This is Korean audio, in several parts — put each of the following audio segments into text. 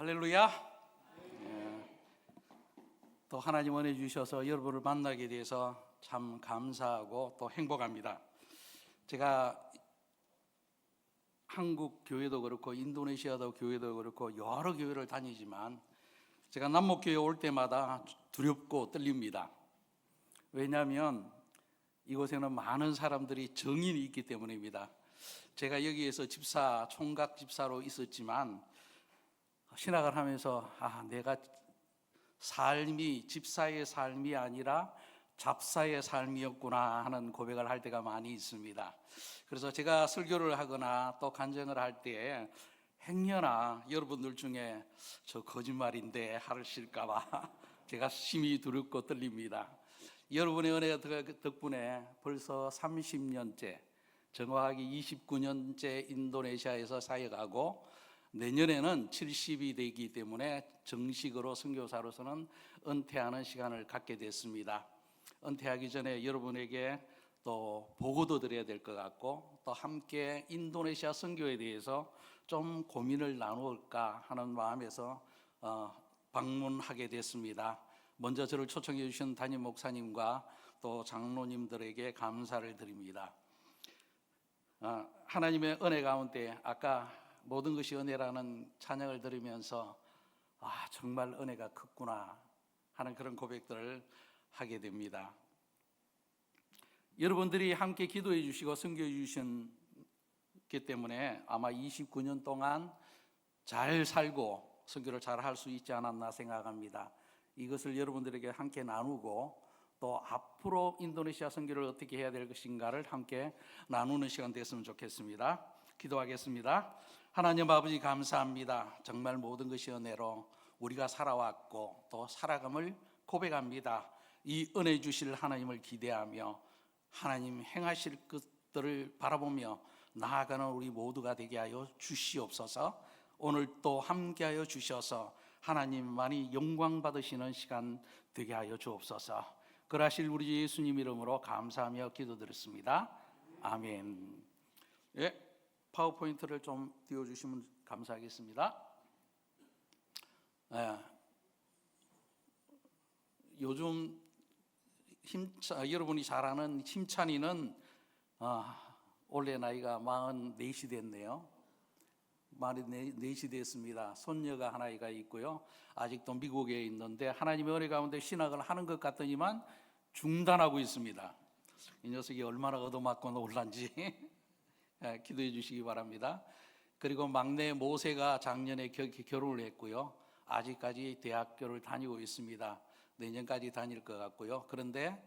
할렐루야. 또 하나님 은혜 주셔서 여러분을 만나게 돼서 참 감사하고 또 행복합니다. 제가 한국 교회도 그렇고 인도네시아도 교회도 그렇고 여러 교회를 다니지만 제가 남목교회 올 때마다 두렵고 떨립니다. 왜냐하면 이곳에는 많은 사람들이 정인이 있기 때문입니다. 제가 여기에서 집사, 총각 집사로 있었지만 신학을 하면서 내가 삶이 집사의 삶이 아니라 잡사의 삶이었구나 하는 고백을 할 때가 많이 있습니다. 그래서 제가 설교를 하거나 또 간증을 할 때 행여나 여러분들 중에 저 거짓말인데 하실까봐 제가 심히 두렵고 떨립니다. 여러분의 은혜 덕분에 벌써 30년째, 정확하게 29년째 인도네시아에서 사역하고 내년에는 70이 되기 때문에 정식으로 선교사로서는 은퇴하는 시간을 갖게 됐습니다. 은퇴하기 전에 여러분에게 또 보고도 드려야 될 것 같고 또 함께 인도네시아 선교에 대해서 좀 고민을 나누을까 하는 마음에서 방문하게 됐습니다. 먼저 저를 초청해 주신 담임 목사님과 또 장로님들에게 감사를 드립니다. 하나님의 은혜 가운데 아까 모든 것이 은혜라는 찬양을 들으면서 정말 은혜가 크구나 하는 그런 고백들을 하게 됩니다. 여러분들이 함께 기도해 주시고 선교해 주셨기 때문에 아마 29년 동안 잘 살고 선교를 잘 할 수 있지 않았나 생각합니다. 이것을 여러분들에게 함께 나누고 또 앞으로 인도네시아 선교를 어떻게 해야 될 것인가를 함께 나누는 시간 됐으면 좋겠습니다. 기도하겠습니다. 하나님 아버지 감사합니다. 정말 모든 것이 은혜로 우리가 살아왔고 또 살아감을 고백합니다. 이 은혜 주실 하나님을 기대하며 하나님 행하실 것들을 바라보며 나아가는 우리 모두가 되게 하여 주시옵소서. 오늘 또 함께하여 주셔서 하나님만이 영광 받으시는 시간 되게 하여 주옵소서. 그러하실 우리 예수님 이름으로 감사하며 기도드렸습니다. 아멘. 파워포인트를 좀 띄워주시면 감사하겠습니다. 요즘 여러분이 잘 아는 힘찬이는 올해 나이가 44이 됐네요. 44이 됐습니다. 손녀가 하나가 있고요. 아직도 미국에 있는데 하나님의 은혜 가운데 신학을 하는 것 같더니만 중단하고 있습니다. 이 녀석이 얼마나 얻어맞고 놀란지 기도해 주시기 바랍니다. 그리고 막내 모세가 작년에 결혼을 했고요. 아직까지 대학교를 다니고 있습니다. 내년까지 다닐 것 같고요. 그런데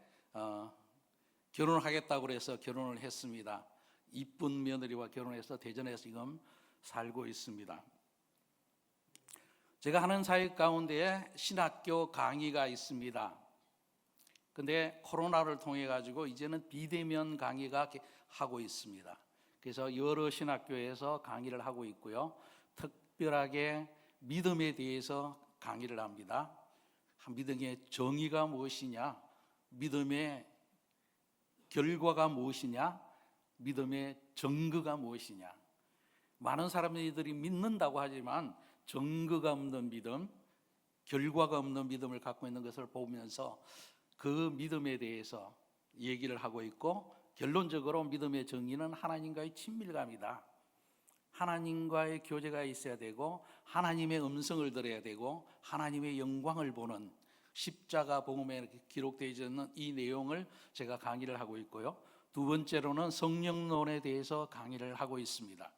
결혼을 하겠다고 해서 결혼을 했습니다. 이쁜 며느리와 결혼해서 대전에서 지금 살고 있습니다. 제가 하는 사역 가운데 신학교 강의가 있습니다. 근데 코로나를 통해 가지고 이제는 비대면 강의가 하고 있습니다. 그래서 여러 신학교에서 강의를 하고 있고요. 특별하게 믿음에 대해서 강의를 합니다. 믿음의 정의가 무엇이냐, 믿음의 결과가 무엇이냐, 믿음의 증거가 무엇이냐. 많은 사람들이 믿는다고 하지만 증거가 없는 믿음, 결과가 없는 믿음을 갖고 있는 것을 보면서 그 믿음에 대해서 얘기를 하고 있고, 결론적으로 믿음의 정의는 하나님과의 친밀감이다. 하나님과의 교제가 있어야 되고 하나님의 음성을 들어야 되고 하나님의 영광을 보는 십자가 복음에 기록되어 있는 이 내용을 제가 강의를 하고 있고요. 두 번째로는 성령론에 대해서 강의를 하고 있습니다.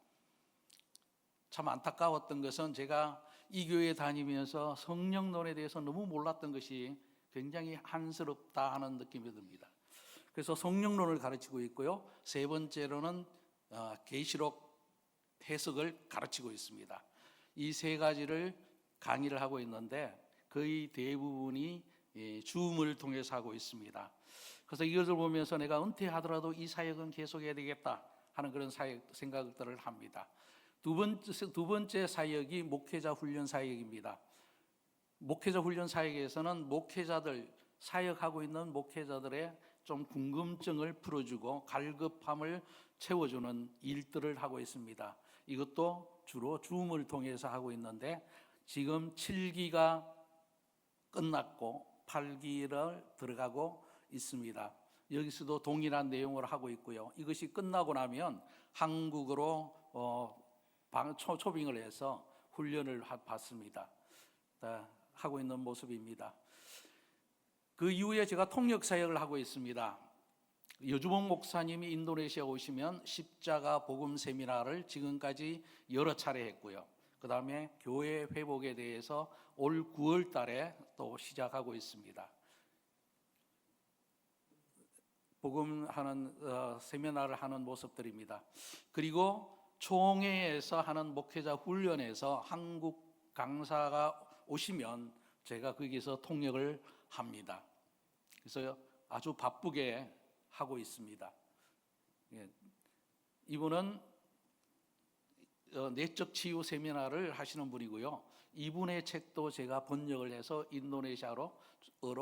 참 안타까웠던 것은 제가 이 교회에 다니면서 성령론에 대해서 너무 몰랐던 것이 굉장히 한스럽다 하는 느낌이 듭니다. 그래서 성령론을 가르치고 있고요. 세 번째로는 계시록 해석을 가르치고 있습니다. 이 세 가지를 강의를 하고 있는데 거의 대부분이 줌을 통해서 하고 있습니다. 그래서 이것을 보면서 내가 은퇴하더라도 이 사역은 계속해야 되겠다 하는 그런 생각들을 합니다. 두 번째 사역이 목회자 훈련 사역입니다. 목회자 훈련 사역에서는 목회자들, 사역하고 있는 목회자들의 좀 궁금증을 풀어주고 갈급함을 채워주는 일들을 하고 있습니다. 이것도 주로 줌을 통해서 하고 있는데 지금 7기가 끝났고 8기를 들어가고 있습니다. 여기서도 동일한 내용을 하고 있고요. 이것이 끝나고 나면 한국으로 초빙을 해서 훈련을 받습니다. 하고 있는 모습입니다. 그 이후에 제가 통역 사역을 하고 있습니다. 여주봉 목사님이 인도네시아 오시면 십자가 복음 세미나를 지금까지 여러 차례 했고요. 그 다음에 교회 회복에 대해서 올 9월 달에 또 시작하고 있습니다. 복음하는 세미나를 하는 모습들입니다. 그리고 총회에서 하는 목회자 훈련에서 한국 강사가 오시면 제가 거기서 통역을 합니다. 그래서 아주 바쁘게 하고 있습니다. 이분은 내적 치유 세미나를 하시는 분이고요. 이분의 책도 제가 번역을 해서 인도네시아로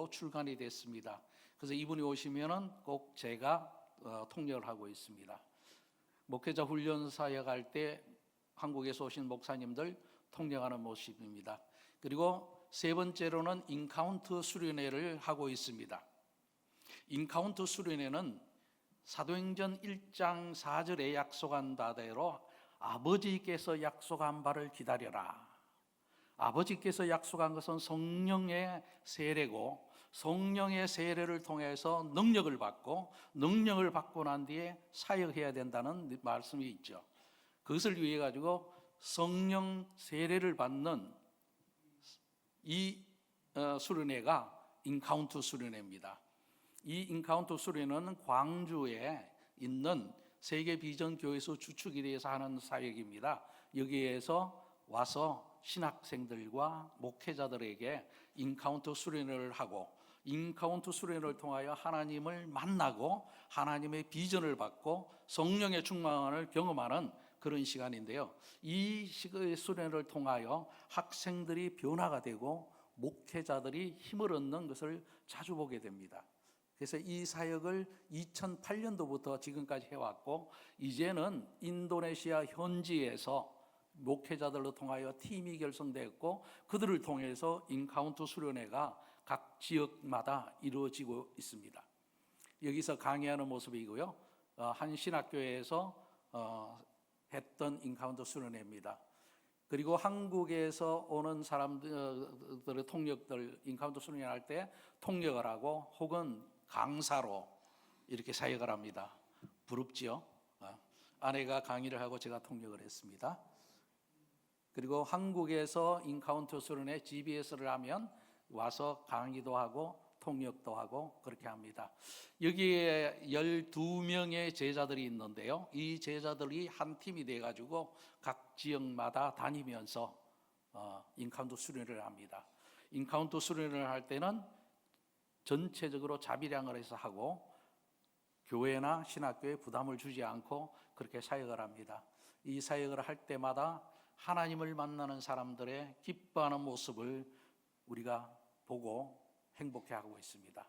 출간이 됐습니다. 그래서 이분이 오시면은 꼭 제가 통역을 하고 있습니다. 목회자 훈련 사역할 때 한국에서 오신 목사님들 통역하는 모습입니다. 그리고 세 번째로는 인카운트 수련회를 하고 있습니다. 인카운트 수련회는 사도행전 1장 4절에 약속한 바대로 아버지께서 약속한 바를 기다려라. 아버지께서 약속한 것은 성령의 세례고, 성령의 세례를 통해서 능력을 받고, 능력을 받고 난 뒤에 사역해야 된다는 말씀이 있죠. 그것을 위해 가지고 성령 세례를 받는 이 수련회가 인카운트 수련회입니다. 이 인카운트 수련회는 광주에 있는 세계 비전 교회에서 주축이 되어서 하는 사역입니다. 여기에서 와서 신학생들과 목회자들에게 인카운트 수련회를 하고, 인카운트 수련회를 통하여 하나님을 만나고 하나님의 비전을 받고 성령의 충만을 경험하는 그런 시간인데요. 이 수련회를 통하여 학생들이 변화가 되고 목회자들이 힘을 얻는 것을 자주 보게 됩니다. 그래서 이 사역을 2008년도부터 지금까지 해왔고, 이제는 인도네시아 현지에서 목회자들로 통하여 팀이 결성되었고, 그들을 통해서 인카운트 수련회가 각 지역마다 이루어지고 있습니다. 여기서 강의하는 모습이고요. 한 신학교에서 했던 인카운트 수련회입니다. 그리고 한국에서 오는 사람들의 통역들 인카운트 수련회 할 때 통역을 하고 혹은 강사로 이렇게 사역을 합니다. 부럽지요? 아내가 강의를 하고 제가 통역을 했습니다. 그리고 한국에서 인카운트 수련회 GBS를 하면 와서 강의도 하고 통역도 하고 그렇게 합니다. 여기에 12명의 제자들이 있는데요. 이 제자들이 한 팀이 돼가지고 각 지역마다 다니면서 인카운트 수련회를 합니다. 인카운트 수련회를 할 때는 전체적으로 자비량을 해서 하고 교회나 신학교에 부담을 주지 않고 그렇게 사역을 합니다. 이 사역을 할 때마다 하나님을 만나는 사람들의 기뻐하는 모습을 우리가 보고 행복해하고 있습니다.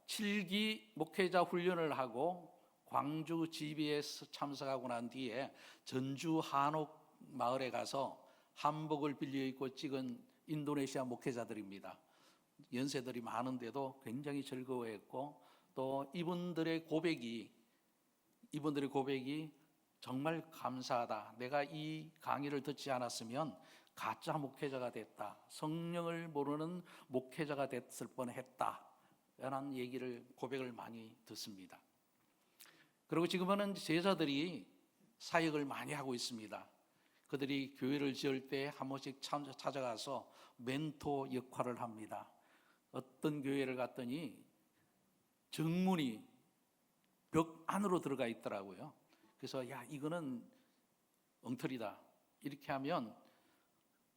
7기 목회자 훈련을 하고 광주 GBS 참석하고 난 뒤에 전주 한옥 마을에 가서 한복을 빌려 입고 찍은 인도네시아 목회자들입니다. 연세들이 많은데도 굉장히 즐거워했고, 또 이분들의 고백이 정말 감사하다. 내가 이 강의를 듣지 않았으면 가짜 목회자가 됐다. 성령을 모르는 목회자가 됐을 뻔했다. 라는 고백을 많이 듣습니다. 그리고 지금은 제자들이 사역을 많이 하고 있습니다. 그들이 교회를 지을 때 한 번씩 찾아가서 멘토 역할을 합니다. 어떤 교회를 갔더니 정문이 벽 안으로 들어가 있더라고요. 그래서 이거는 엉터리다. 이렇게 하면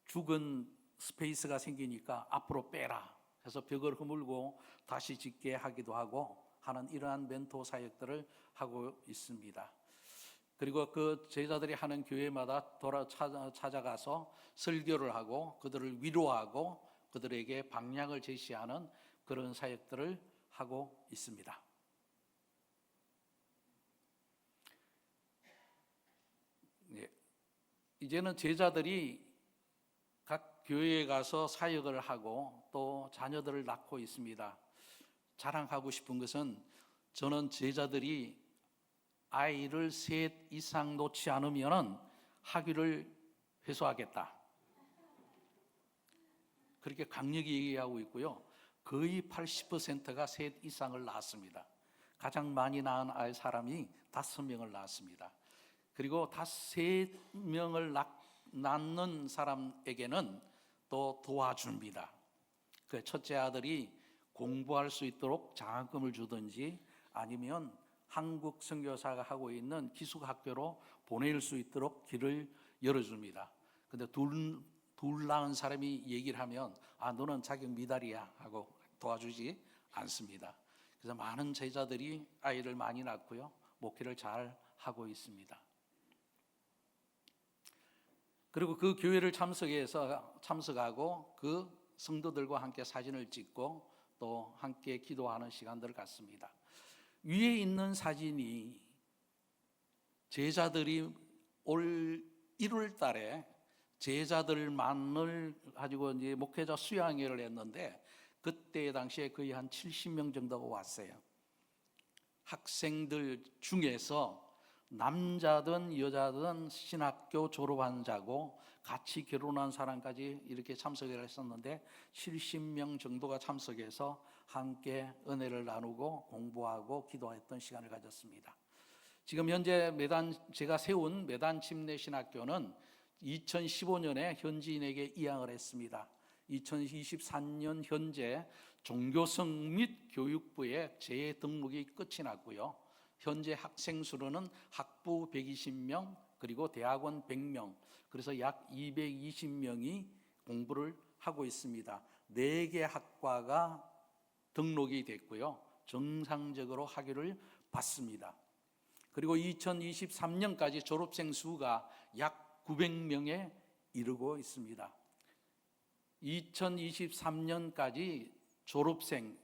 죽은 스페이스가 생기니까 앞으로 빼라. 그래서 벽을 허물고 다시 짓게 하기도 하고 하는 이러한 멘토 사역들을 하고 있습니다. 그리고 그 제자들이 하는 교회마다 찾아가서 설교를 하고 그들을 위로하고 그들에게 방향을 제시하는 그런 사역들을 하고 있습니다. 이제는 제자들이 교회에 가서 사역을 하고 또 자녀들을 낳고 있습니다. 자랑하고 싶은 것은 저는 제자들이 아이를 셋 이상 놓지 않으면 학위를 회수하겠다, 그렇게 강력히 얘기하고 있고요. 거의 80%가 셋 이상을 낳았습니다. 가장 많이 낳은 사람이 5명을 낳았습니다. 그리고 3명을 낳는 사람에게는 또 도와줍니다. 그 첫째 아들이 공부할 수 있도록 장학금을 주든지 아니면 한국 선교사가 하고 있는 기숙학교로 보낼 수 있도록 길을 열어줍니다. 근데 둘 낳은 사람이 얘기를 하면 너는 자격 미달이야 하고 도와주지 않습니다. 그래서 많은 제자들이 아이를 많이 낳고요, 목회를 잘 하고 있습니다. 그리고 그 교회를 참석하고 그 성도들과 함께 사진을 찍고 또 함께 기도하는 시간들을 갖습니다. 위에 있는 사진이 제자들이 올 1월 달에 제자들만을 가지고 이제 목회자 수양회를 했는데, 그때 당시에 거의 한 70명 정도가 왔어요. 학생들 중에서 남자든 여자든 신학교 졸업한 자고 같이 결혼한 사람까지 이렇게 참석을 했었는데 70명 정도가 참석해서 함께 은혜를 나누고 공부하고 기도했던 시간을 가졌습니다. 지금 현재 제가 세운 매단 침례 신학교는 2015년에 현지인에게 이양을 했습니다. 2023년 현재 종교성 및 교육부에 재등록이 끝이 났고요. 현재 학생 수로는 학부 120명, 그리고 대학원 100명, 그래서 약 220명이 공부를 하고 있습니다. 4개 학과가 등록이 됐고요, 정상적으로 학위를 받습니다. 그리고 2023년까지 졸업생 수가 약 900명에 이르고 있습니다. 2023년까지 졸업생,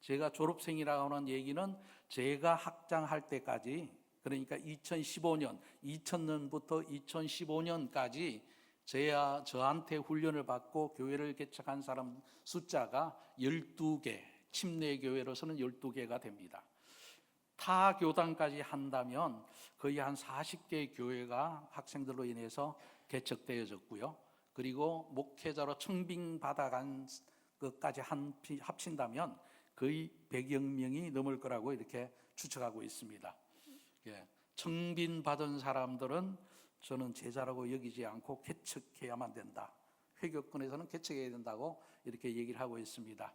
제가 졸업생이라고 하는 얘기는 제가 학장할 때까지, 그러니까 2000년부터 2015년까지 저한테 훈련을 받고 교회를 개척한 사람 숫자가 12개, 침례교회로서는 12개가 됩니다. 타 교단까지 한다면 거의 한 40개 교회가 학생들로 인해서 개척되어졌고요. 그리고 목회자로 청빙받아간 것까지 합친다면 거의 100여 명이 넘을 거라고 이렇게 추측하고 있습니다. 청빙받은 사람들은 저는 제자라고 여기지 않고 개척해야만 된다, 회교권에서는 개척해야 된다고 이렇게 얘기를 하고 있습니다.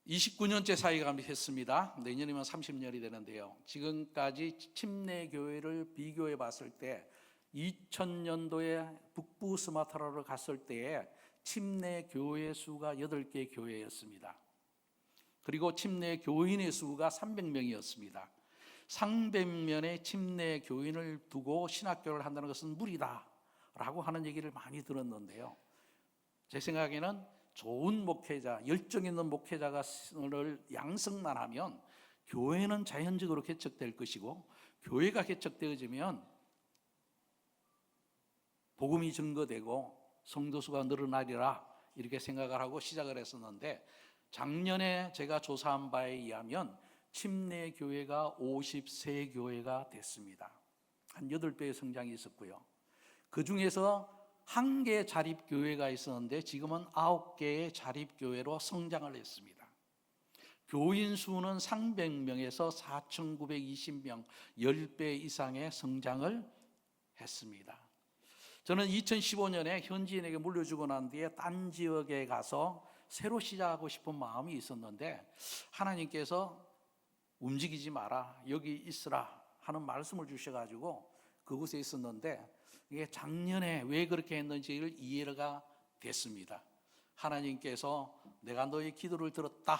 29년째 사역을 했습니다. 내년이면 30년이 되는데요, 지금까지 침례교회를 비교해 봤을 때 2000년도에 북부 스마트라로 갔을 때에 침례교회 수가 8개 교회였습니다. 그리고 침례교인의 수가 300명이었습니다. 300명의 침례교인을 두고 신학교를 한다는 것은 무리다 라고 하는 얘기를 많이 들었는데요, 제 생각에는 좋은 목회자, 열정 있는 목회자를 양성만 하면 교회는 자연적으로 개척될 것이고, 교회가 개척되어지면 복음이 증거되고 성도 수가 늘어나리라, 이렇게 생각을 하고 시작을 했었는데, 작년에 제가 조사한 바에 의하면 침례교회가 53교회가 됐습니다. 한 8배의 성장이 있었고요. 그 중에서 1개 자립교회가 있었는데 지금은 9개의 자립교회로 성장을 했습니다. 교인 수는 300명에서 4,920명, 10배 이상의 성장을 했습니다. 저는 2015년에 현지인에게 물려주고 난 뒤에 딴 지역에 가서 새로 시작하고 싶은 마음이 있었는데, 하나님께서 움직이지 마라, 여기 있으라 하는 말씀을 주셔가지고 그곳에 있었는데, 이게 작년에 왜 그렇게 했는지를 이해가 됐습니다. 하나님께서 내가 너의 기도를 들었다,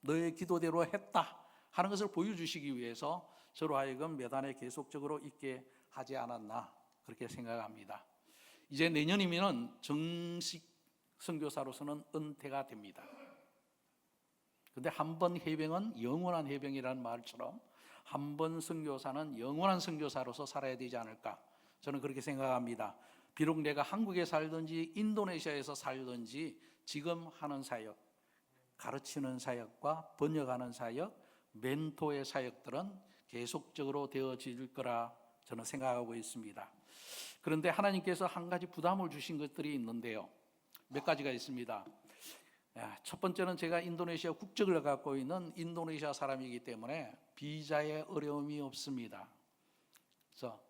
너의 기도대로 했다 하는 것을 보여주시기 위해서 저로 하여금 매단에 계속적으로 있게 하지 않았나, 그렇게 생각합니다. 이제 내년이면 정식 선교사로서는 은퇴가 됩니다. 그런데 한 번 해병은 영원한 해병이라는 말처럼 한 번 선교사는 영원한 선교사로서 살아야 되지 않을까, 저는 그렇게 생각합니다. 비록 내가 한국에 살든지 인도네시아에서 살든지 지금 하는 사역, 가르치는 사역과 번역하는 사역, 멘토의 사역들은 계속적으로 되어질 거라 저는 생각하고 있습니다. 그런데 하나님께서 한 가지 부담을 주신 것들이 있는데요. 몇 가지가 있습니다. 첫 번째는 제가 인도네시아 국적을 갖고 있는 인도네시아 사람이기 때문에 비자에 어려움이 없습니다. 그래서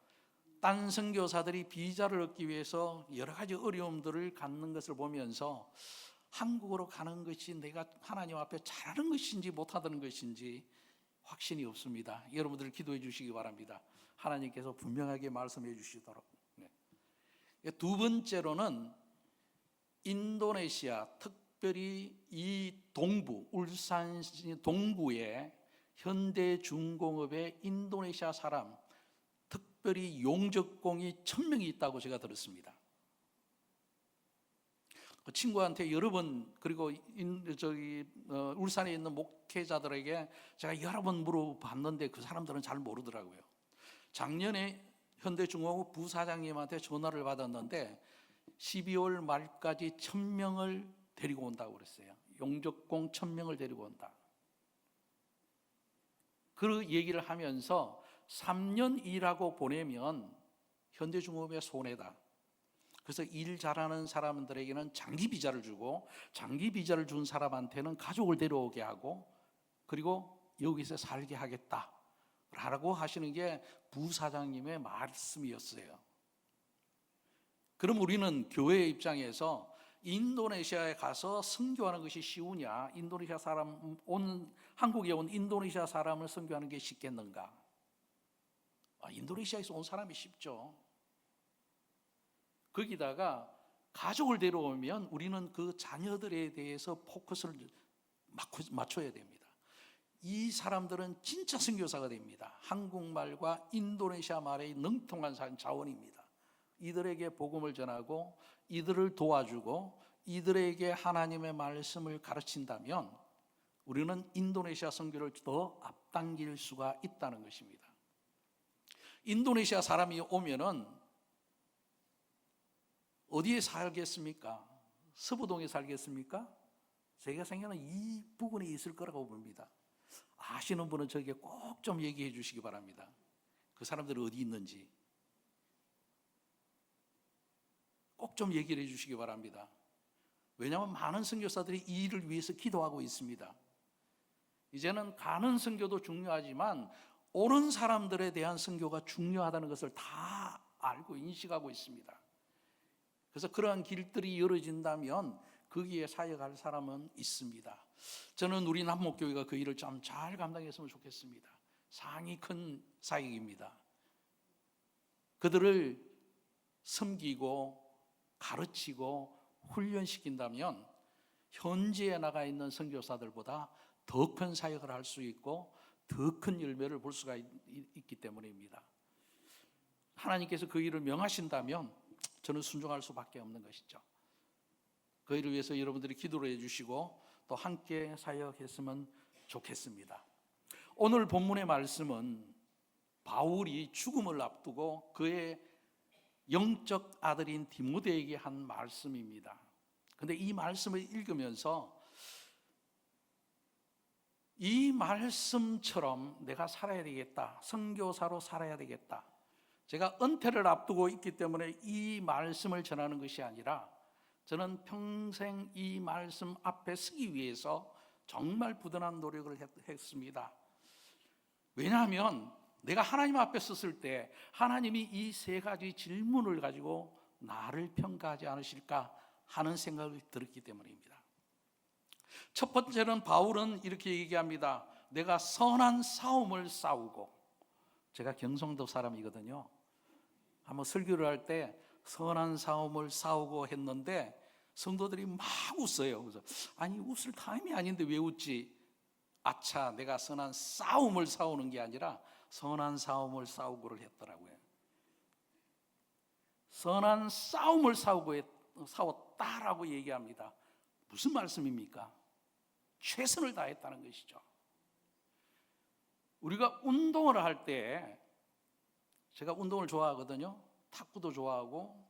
딴 선교사들이 비자를 얻기 위해서 여러 가지 어려움들을 갖는 것을 보면서 한국으로 가는 것이 내가 하나님 앞에 잘하는 것인지 못하는 것인지 확신이 없습니다. 여러분들 기도해 주시기 바랍니다. 하나님께서 분명하게 말씀해 주시도록. 두 번째로는 인도네시아, 특별히 이 동부, 울산 동부의 현대중공업의 인도네시아 사람, 특별히 용접공이 1000명이 있다고 제가 들었습니다. 그 친구한테 여러 번, 그리고 울산에 있는 목회자들에게 제가 여러 번 물어봤는데 그 사람들은 잘 모르더라고요. 작년에 현대중공업 부사장님한테 전화를 받았는데 12월 말까지 1000명을 데리고 온다고 그랬어요. 용접공 1000명을 데리고 온다. 그 얘기를 하면서 3년 일하고 보내면 현대중공업의 손해다. 그래서 일 잘하는 사람들에게는 장기 비자를 주고, 장기 비자를 준 사람한테는 가족을 데려오게 하고, 그리고 여기서 살게 하겠다라고 하시는 게 부사장님의 말씀이었어요. 그럼 우리는 교회의 입장에서 인도네시아에 가서 선교하는 것이 쉬우냐? 인도네시아 사람 한국에 온 인도네시아 사람을 선교하는 게 쉽겠는가? 인도네시아에서 온 사람이 쉽죠. 거기다가 가족을 데려오면 우리는 그 자녀들에 대해서 포커스를 맞춰야 됩니다. 이 사람들은 진짜 선교사가 됩니다. 한국말과 인도네시아 말의 능통한 자원입니다. 이들에게 복음을 전하고 이들을 도와주고 이들에게 하나님의 말씀을 가르친다면 우리는 인도네시아 선교를 더 앞당길 수가 있다는 것입니다. 인도네시아 사람이 오면은 어디에 살겠습니까? 서부동에 살겠습니까? 제가 생각하는 이 부분에 있을 거라고 봅니다. 아시는 분은 저에게 꼭 좀 얘기해 주시기 바랍니다. 그 사람들이 어디 있는지 꼭 좀 얘기를 해 주시기 바랍니다. 왜냐하면 많은 선교사들이 이 일을 위해서 기도하고 있습니다. 이제는 가는 선교도 중요하지만 오는 사람들에 대한 선교가 중요하다는 것을 다 알고 인식하고 있습니다. 그래서 그러한 길들이 열어진다면 거기에 사역할 사람은 있습니다. 저는 우리 남목교회가 그 일을 좀 잘 감당했으면 좋겠습니다. 상이 큰 사역입니다. 그들을 섬기고 가르치고 훈련시킨다면 현지에 나가 있는 선교사들보다 더 큰 사역을 할 수 있고 더 큰 열매를 볼 수가 있기 때문입니다. 하나님께서 그 일을 명하신다면 저는 순종할 수밖에 없는 것이죠. 그 일을 위해서 여러분들이 기도를 해주시고 또 함께 사역했으면 좋겠습니다. 오늘 본문의 말씀은 바울이 죽음을 앞두고 그의 영적 아들인 디모데에게 한 말씀입니다. 그런데 이 말씀을 읽으면서 이 말씀처럼 내가 살아야 되겠다, 선교사로 살아야 되겠다, 제가 은퇴를 앞두고 있기 때문에 이 말씀을 전하는 것이 아니라 저는 평생 이 말씀 앞에 서기 위해서 정말 부단한 노력을 했습니다. 왜냐하면 내가 하나님 앞에 섰을 때 하나님이 이 세 가지 질문을 가지고 나를 평가하지 않으실까 하는 생각이 들었기 때문입니다. 첫 번째는 바울은 이렇게 얘기합니다. 내가 선한 싸움을 싸우고, 제가 경상도 사람이거든요. 한번 설교를 할 때 선한 싸움을 싸우고 했는데 성도들이 막 웃어요. 그래서 아니 웃을 타임이 아닌데 왜 웃지? 아차, 내가 선한 싸움을 싸우는 게 아니라 선한 싸움을 싸우고를 했더라고요. 선한 싸움을 싸웠다라고 얘기합니다. 무슨 말씀입니까? 최선을 다했다는 것이죠. 우리가 운동을 할 때, 제가 운동을 좋아하거든요. 탁구도 좋아하고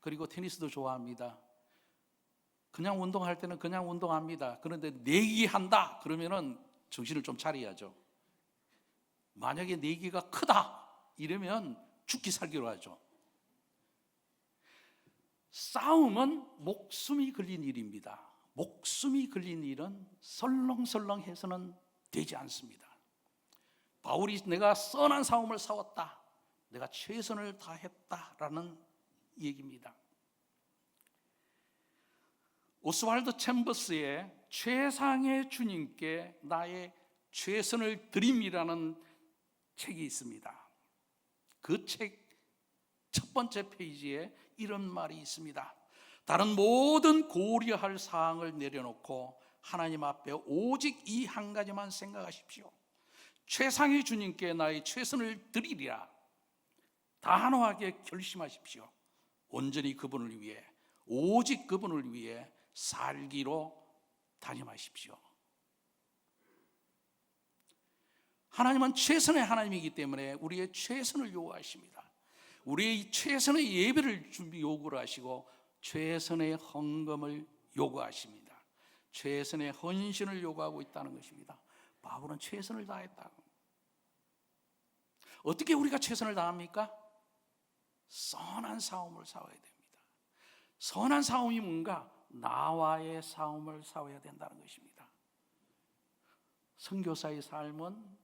그리고 테니스도 좋아합니다. 그냥 운동할 때는 그냥 운동합니다. 그런데 내기한다 그러면은 정신을 좀 차려야죠. 만약에 내기가 크다 이러면 죽기 살기로 하죠. 싸움은 목숨이 걸린 일입니다. 목숨이 걸린 일은 설렁설렁해서는 되지 않습니다. 바울이 내가 선한 싸움을 싸웠다, 내가 최선을 다했다라는 얘기입니다. 오스왈드 챔버스의 최상의 주님께 나의 최선을 드림이라는 책이 있습니다. 그 책 첫 번째 페이지에 이런 말이 있습니다. 다른 모든 고려할 사항을 내려놓고 하나님 앞에 오직 이 한 가지만 생각하십시오. 최상의 주님께 나의 최선을 드리리라. 단호하게 결심하십시오. 온전히 그분을 위해, 오직 그분을 위해 살기로 다짐하십시오. 하나님은 최선의 하나님이기 때문에 우리의 최선을 요구하십니다. 우리의 최선의 예배를 요구를 하시고 최선의 헌금을 요구하십니다. 최선의 헌신을 요구하고 있다는 것입니다. 바울은 최선을 다했다고. 어떻게 우리가 최선을 다합니까? 선한 싸움을 싸워야 됩니다. 선한 싸움이 뭔가? 나와의 싸움을 싸워야 된다는 것입니다. 선교사의 삶은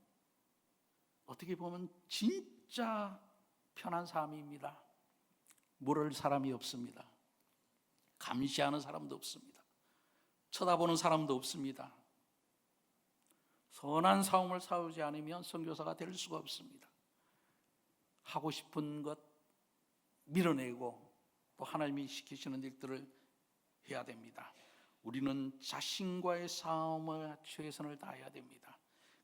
어떻게 보면 진짜 편한 삶입니다. 물을 사람이 없습니다. 감시하는 사람도 없습니다. 쳐다보는 사람도 없습니다. 선한 싸움을 싸우지 않으면 선교사가 될 수가 없습니다. 하고 싶은 것 밀어내고 또 하나님이 시키시는 일들을 해야 됩니다. 우리는 자신과의 싸움을 최선을 다해야 됩니다.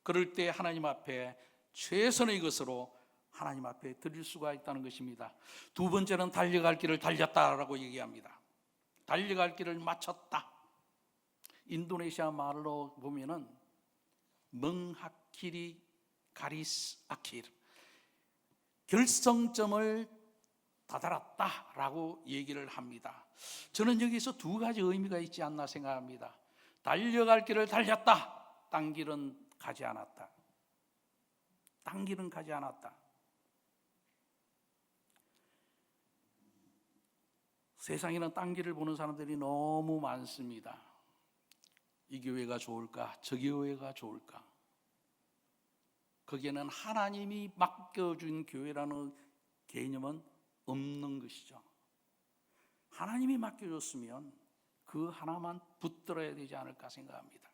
그럴 때 하나님 앞에 최선의 것으로 하나님 앞에 드릴 수가 있다는 것입니다. 두 번째는 달려갈 길을 달렸다라고 얘기합니다. 달려갈 길을 마쳤다. 인도네시아 말로 보면은 멍하키리 가리스 아킬, 결성점을 다다랐다라고 얘기를 합니다. 저는 여기서 두 가지 의미가 있지 않나 생각합니다. 달려갈 길을 달렸다. 딴 길은 가지 않았다. 딴 길은 가지 않았다. 세상에는 딴 길을 보는 사람들이 너무 많습니다. 이 교회가 좋을까? 저 교회가 좋을까? 거기에는 하나님이 맡겨준 교회라는 개념은 없는 것이죠. 하나님이 맡겨줬으면 그 하나만 붙들어야 되지 않을까 생각합니다.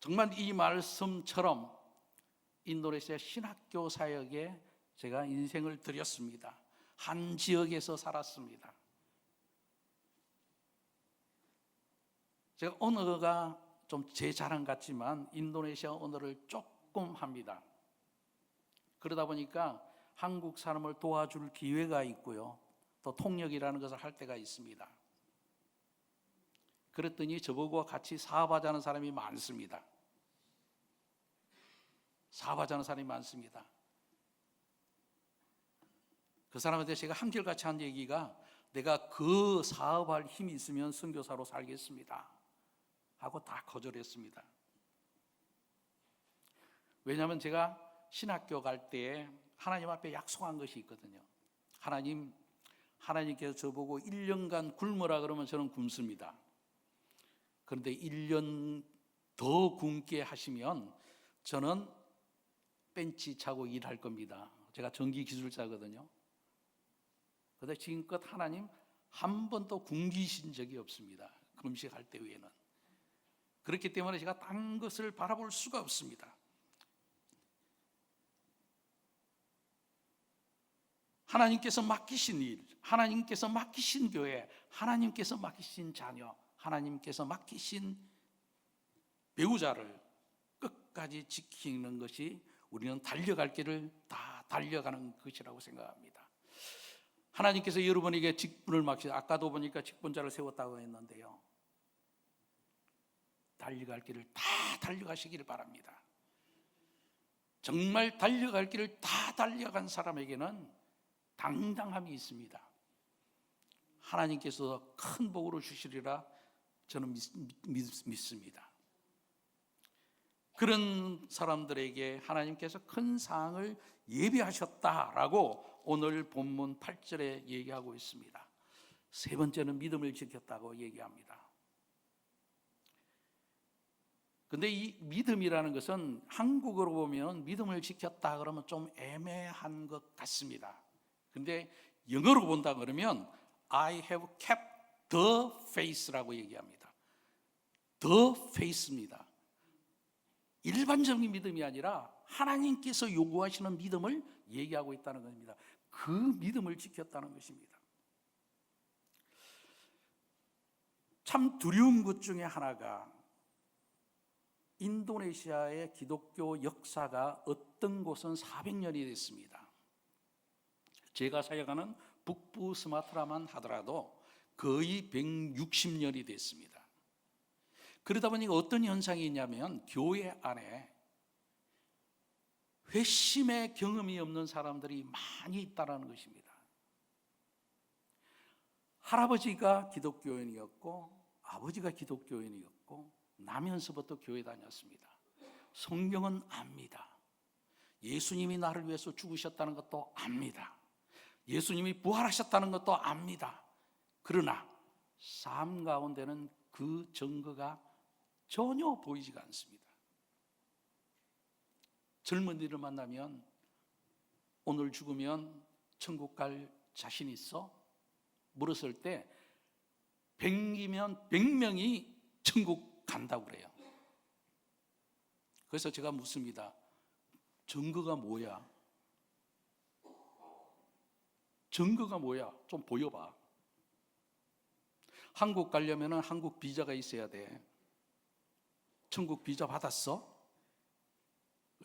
정말 이 말씀처럼 인도네시아 신학교 사역에 제가 인생을 드렸습니다. 한 지역에서 살았습니다. 제가 언어가 좀 제 자랑 같지만 인도네시아 언어를 조금 합니다. 그러다 보니까 한국 사람을 도와줄 기회가 있고요, 또 통역이라는 것을 할 때가 있습니다. 그랬더니 저보고 같이 사업하자는 사람이 많습니다. 사업하자는 사람이 많습니다. 그 사람한테 제가 한결같이 한 얘기가, 내가 그 사업할 힘이 있으면 선교사로 살겠습니다 하고 다 거절했습니다. 왜냐하면 제가 신학교 갈 때 하나님 앞에 약속한 것이 있거든요. 하나님께서 저보고 1년간 굶으라 그러면 저는 굶습니다. 그런데 1년 더 굶게 하시면 저는 벤치 차고 일할 겁니다. 제가 전기 기술자거든요. 그런데 지금껏 하나님 한 번도 굶기신 적이 없습니다. 금식할 때 외에는. 그렇기 때문에 제가 딴 것을 바라볼 수가 없습니다. 하나님께서 맡기신 일, 하나님께서 맡기신 교회, 하나님께서 맡기신 자녀, 하나님께서 맡기신 배우자를 끝까지 지키는 것이 우리는 달려갈 길을 다 달려가는 것이라고 생각합니다. 하나님께서 여러분에게 직분을 맡기셔서, 아까도 보니까 직분자를 세웠다고 했는데요, 달려갈 길을 다 달려가시기를 바랍니다. 정말 달려갈 길을 다 달려간 사람에게는 당당함이 있습니다. 하나님께서 큰 복으로 주시리라 저는 믿습니다. 그런 사람들에게 하나님께서 큰 상을 예비하셨다라고 오늘 본문 8절에 얘기하고 있습니다. 세 번째는 믿음을 지켰다고 얘기합니다. 근데 이 믿음이라는 것은 한국어로 보면 믿음을 지켰다 그러면 좀 애매한 것 같습니다. 근데 영어로 본다 그러면 I have kept the faith라고 얘기합니다. the faith입니다. 일반적인 믿음이 아니라 하나님께서 요구하시는 믿음을 얘기하고 있다는 겁니다. 그 믿음을 지켰다는 것입니다. 참 두려운 것 중에 하나가 인도네시아의 기독교 역사가 어떤 곳은 400년이 됐습니다. 제가 사역하는 북부 스마트라만 하더라도 거의 160년이 됐습니다. 그러다 보니까 어떤 현상이 있냐면 교회 안에 회심의 경험이 없는 사람들이 많이 있다는 것입니다. 할아버지가 기독교인이었고 아버지가 기독교인이었고 나면서부터 교회 다녔습니다. 성경은 압니다. 예수님이 나를 위해서 죽으셨다는 것도 압니다. 예수님이 부활하셨다는 것도 압니다. 그러나 삶 가운데는 그 증거가 전혀 보이지가 않습니다. 젊은이를 만나면 오늘 죽으면 천국 갈 자신 있어? 물었을 때 100이면 100명이 천국 간다고 그래요. 그래서 제가 묻습니다. 증거가 뭐야? 증거가 뭐야? 좀 보여봐. 한국 가려면 한국 비자가 있어야 돼. 천국 비자 받았어?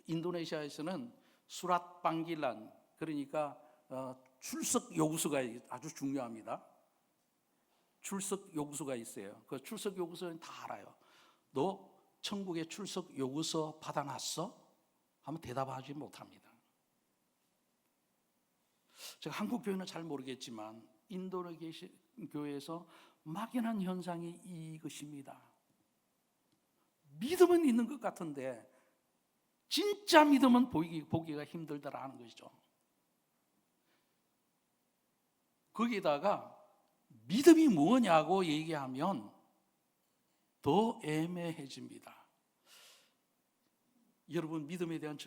인도네시아에서는 수랏 방길란, 그러니까 출석 요구서가 아주 중요합니다. 출석 요구서가 있어요. 그 출석 요구서는 다 알아요. 너 천국에 출석 요구서 받아놨어? 하면 대답하지 못합니다. 제가 한국 교회는 잘 모르겠지만 인도네시아 교회에서 막연한 현상이 이것입니다. 믿음은 있는 것 같은데 진짜 믿음은 보기가 힘들다라는 것이죠. 거기다가 믿음이 뭐냐고 얘기하면 더 애매해집니다. 여러분, 믿음에 대한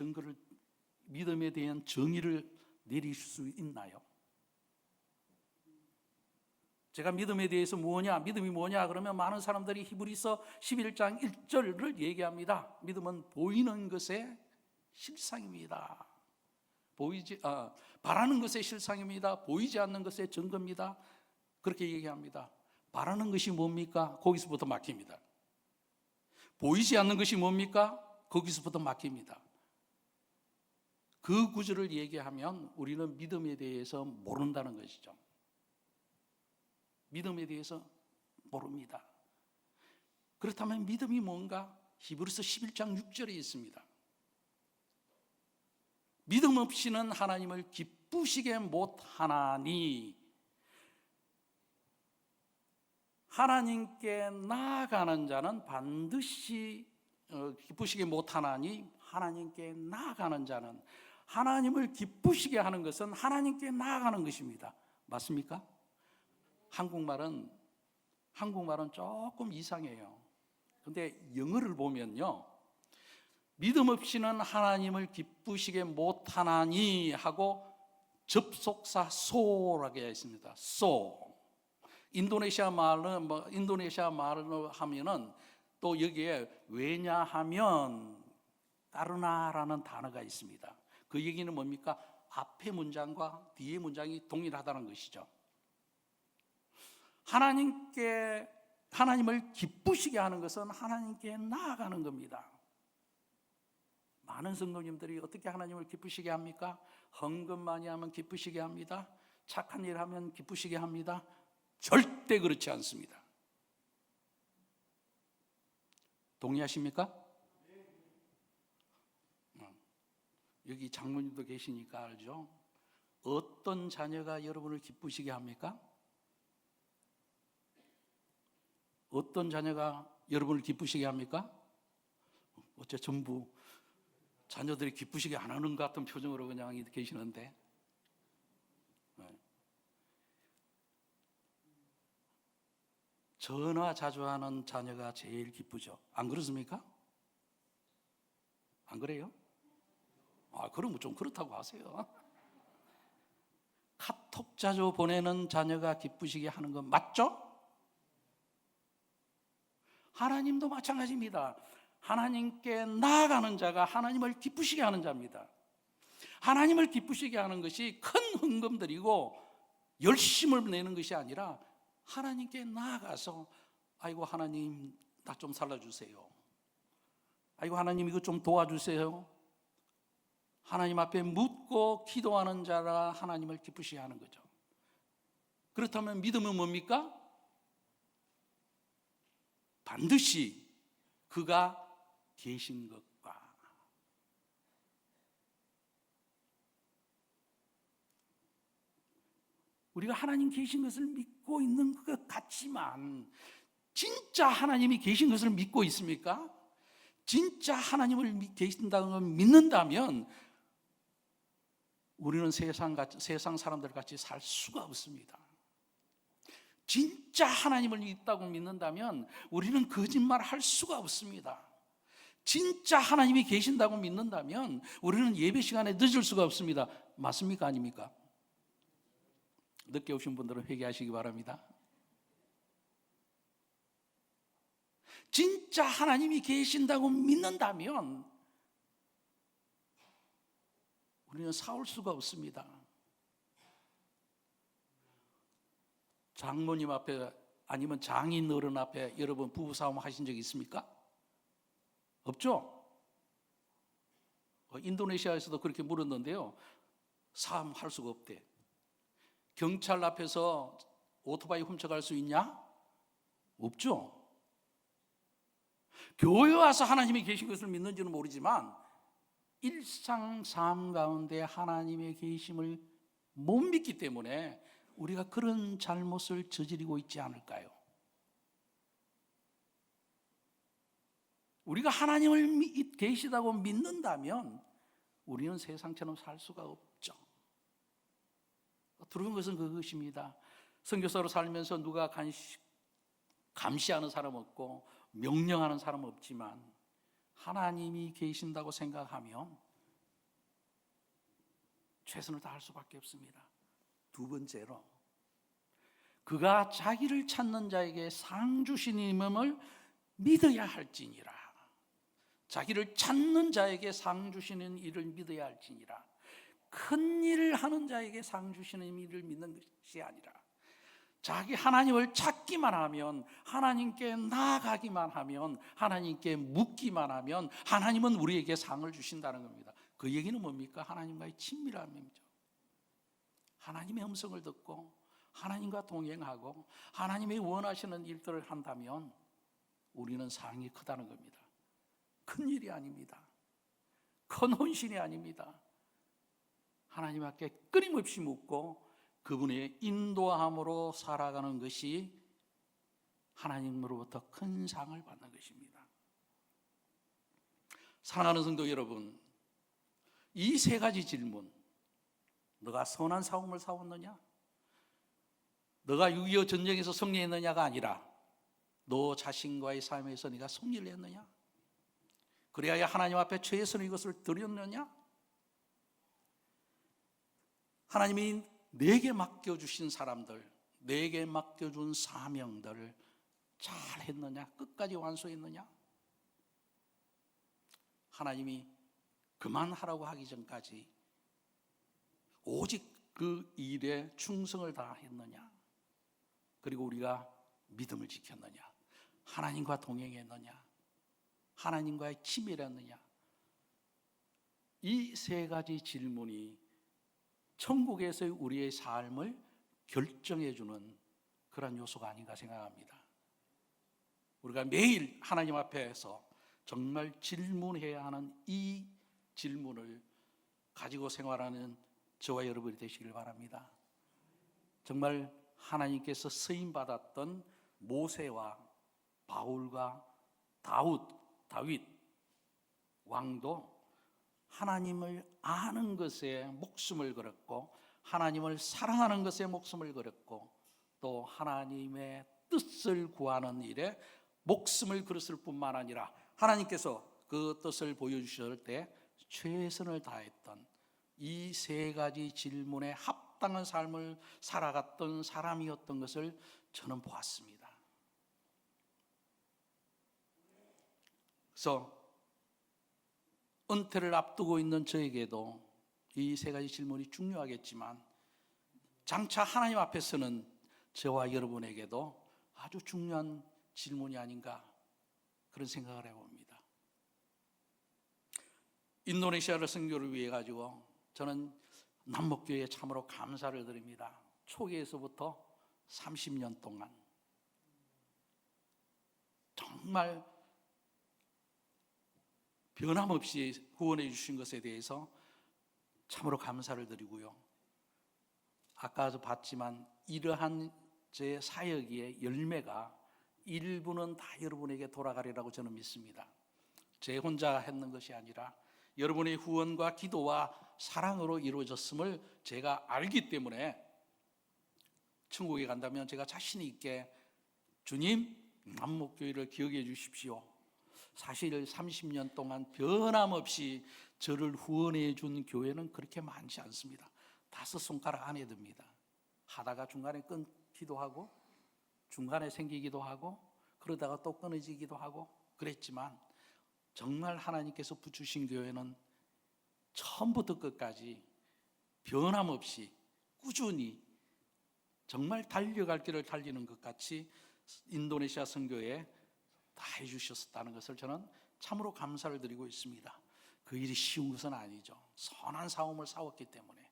정의를 내릴 수 있나요? 제가 믿음에 대해서 믿음이 뭐냐 그러면 많은 사람들이 히브리서 11장 1절을 얘기합니다. 믿음은 보이는 것의 실상입니다. 바라는 것의 실상입니다. 보이지 않는 것의 증거입니다. 그렇게 얘기합니다. 바라는 것이 뭡니까? 거기서부터 막힙니다. 보이지 않는 것이 뭡니까? 거기서부터 막힙니다. 그 구절을 얘기하면 우리는 믿음에 대해서 모른다는 것이죠. 믿음에 대해서 모릅니다. 그렇다면 믿음이 뭔가? 히브리서 11장 6절에 있습니다. 믿음 없이는 하나님을 기쁘시게 못하나니 하나님께 나아가는 자는 반드시 기쁘시게 못하나니 하나님께 나아가는 자는, 하나님을 기쁘시게 하는 것은 하나님께 나아가는 것입니다. 맞습니까? 한국말은 조금 이상해요. 근데 영어를 보면요, 믿음 없이는 하나님을 기쁘시게 못하나니 하고 접속사 so라고 되어 있습니다. so. 인도네시아 말로 하면은 또 여기에 왜냐하면 따르나라는 단어가 있습니다. 그 얘기는 뭡니까? 앞의 문장과 뒤의 문장이 동일하다는 것이죠. 하나님을 기쁘시게 하는 것은 하나님께 나아가는 겁니다. 많은 성도님들이 어떻게 하나님을 기쁘시게 합니까? 헌금 많이 하면 기쁘시게 합니다. 착한 일 하면 기쁘시게 합니다. 절대 그렇지 않습니다. 동의하십니까? 여기 장모님도 계시니까 알죠? 어떤 자녀가 여러분을 기쁘시게 합니까? 어떤 자녀가 여러분을 기쁘시게 합니까? 어째 전부 자녀들이 기쁘시게 안 하는 것 같은 표정으로 그냥 계시는데, 전화 자주 하는 자녀가 제일 기쁘죠. 안 그렇습니까? 안 그래요? 그러면 좀 그렇다고 하세요. 카톡 자주 보내는 자녀가 기쁘시게 하는 건 맞죠? 하나님도 마찬가지입니다. 하나님께 나아가는 자가 하나님을 기쁘시게 하는 자입니다. 하나님을 기쁘시게 하는 것이 큰 헌금들이고 열심을 내는 것이 아니라 하나님께 나아가서 아이고 하나님 나 좀 살려주세요. 아이고 하나님 이거 좀 도와주세요. 하나님 앞에 묻고 기도하는 자라 하나님을 기쁘시게 하는 거죠. 그렇다면 믿음은 뭡니까? 반드시 그가 계신 것과 우리가 하나님 계신 것을 믿고 있는 것 같지만 진짜 하나님이 계신 것을 믿고 있습니까? 진짜 하나님을 계신다는 걸 믿는다면 우리는 세상 사람들 같이 살 수가 없습니다. 진짜 하나님을 믿다고 믿는다면 우리는 거짓말 할 수가 없습니다. 진짜 하나님이 계신다고 믿는다면 우리는 예배 시간에 늦을 수가 없습니다. 맞습니까? 아닙니까? 늦게 오신 분들은 회개하시기 바랍니다. 진짜 하나님이 계신다고 믿는다면 우리는 싸울 수가 없습니다. 장모님 앞에 아니면 장인 어른 앞에 여러분 부부싸움 하신 적 있습니까? 없죠? 인도네시아에서도 그렇게 물었는데요, 싸움 할 수가 없대. 경찰 앞에서 오토바이 훔쳐갈 수 있냐? 없죠? 교회 와서 하나님이 계신 것을 믿는지는 모르지만 일상 삶 가운데 하나님의 계심을 못 믿기 때문에 우리가 그런 잘못을 저지르고 있지 않을까요? 우리가 하나님을 계시다고 믿는다면 우리는 세상처럼 살 수가 없죠. 두려운 것은 그것입니다. 선교사로 살면서 누가 감시하는 사람 없고 명령하는 사람 없지만 하나님이 계신다고 생각하면 최선을 다할 수밖에 없습니다. 두 번째로, 그가 자기를 찾는 자에게 상 주시님을 믿어야 할지니라. 자기를 찾는 자에게 상 주시는 일을 믿어야 할지니라. 큰 일을 하는 자에게 상 주시는 일을 믿는 것이 아니라 자기 하나님을 찾기만 하면, 하나님께 나아가기만 하면, 하나님께 묻기만 하면 하나님은 우리에게 상을 주신다는 겁니다. 그 얘기는 뭡니까? 하나님과의 친밀함이죠. 하나님의 음성을 듣고 하나님과 동행하고 하나님이 원하시는 일들을 한다면 우리는 상이 크다는 겁니다. 큰 일이 아닙니다. 큰 헌신이 아닙니다. 하나님 앞에 끊임없이 묻고 그분의 인도함으로 살아가는 것이 하나님으로부터 큰 상을 받는 것입니다. 사랑하는 성도 여러분, 이 세 가지 질문, 너가 선한 싸움을 싸웠느냐? 너가 6.25 전쟁에서 승리했느냐가 아니라 너 자신과의 삶에서 네가 승리를 했느냐? 그래야 하나님 앞에 최선의 것을 드렸느냐? 하나님이 내게 맡겨주신 사람들, 내게 맡겨준 사명들을 잘 했느냐? 끝까지 완수했느냐? 하나님이 그만하라고 하기 전까지 오직 그 일에 충성을 다했느냐? 그리고 우리가 믿음을 지켰느냐? 하나님과 동행했느냐? 하나님과의 친밀했느냐? 이 세 가지 질문이 천국에서의 우리의 삶을 결정해주는 그런 요소가 아닌가 생각합니다. 우리가 매일 하나님 앞에서 정말 질문해야 하는 이 질문을 가지고 생활하는 저와 여러분이 되시길 바랍니다. 정말 하나님께서 쓰임받았던 모세와 바울과 다윗 왕도 하나님을 아는 것에 목숨을 걸었고, 하나님을 사랑하는 것에 목숨을 걸었고, 또 하나님의 뜻을 구하는 일에 목숨을 걸었을 뿐만 아니라 하나님께서 그 뜻을 보여주실 때 최선을 다했던 이 세 가지 질문에 합당한 삶을 살아갔던 사람이었던 것을 저는 보았습니다. 그래서 은퇴를 앞두고 있는 저에게도 이 세 가지 질문이 중요하겠지만, 장차 하나님 앞에서는 저와 여러분에게도 아주 중요한 질문이 아닌가, 그런 생각을 해봅니다. 인도네시아를 선교를 위해 가지고 저는 남목교회에 참으로 감사를 드립니다. 초기에서부터 30년 동안 정말 변함없이 후원해 주신 것에 대해서 참으로 감사를 드리고요. 아까도 봤지만 이러한 제 사역의 열매가 일부는 다 여러분에게 돌아가리라고 저는 믿습니다. 제 혼자 했는 것이 아니라 여러분의 후원과 기도와 사랑으로 이루어졌음을 제가 알기 때문에 천국에 간다면 제가 자신 있게, 주님, 남목교회를 기억해 주십시오. 사실 30년 동안 변함없이 저를 후원해 준 교회는 그렇게 많지 않습니다. 5손가락 안에 듭니다. 하다가 중간에 끊기도 하고, 중간에 생기기도 하고, 그러다가 또 끊어지기도 하고 그랬지만, 정말 하나님께서 붙이신 교회는 처음부터 끝까지 변함없이 꾸준히 정말 달려갈 길을 달리는 것 같이 인도네시아 선교에 다 해주셨다는 것을 저는 참으로 감사를 드리고 있습니다. 그 일이 쉬운 것은 아니죠. 선한 싸움을 싸웠기 때문에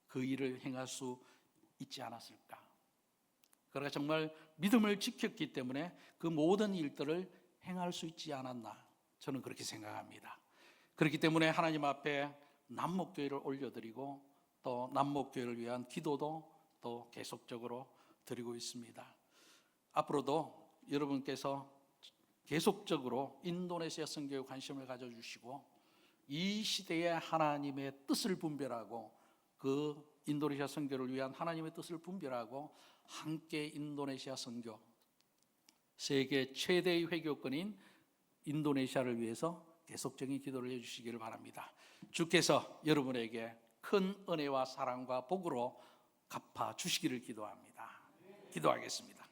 그 일을 행할 수 있지 않았을까. 그러니까 정말 믿음을 지켰기 때문에 그 모든 일들을 행할 수 있지 않았나, 저는 그렇게 생각합니다. 그렇기 때문에 하나님 앞에 남목교회를 올려드리고, 또 남목교회를 위한 기도도 또 계속적으로 드리고 있습니다. 앞으로도 여러분께서 계속적으로 인도네시아 선교에 관심을 가져주시고, 이 시대에 하나님의 뜻을 분별하고, 그 인도네시아 선교를 위한 하나님의 뜻을 분별하고 함께 인도네시아 선교, 세계 최대의 회교권인 인도네시아를 위해서 계속적인 기도를 해주시기를 바랍니다. 주께서 여러분에게 큰 은혜와 사랑과 복으로 갚아 주시기를 기도합니다. 기도하겠습니다.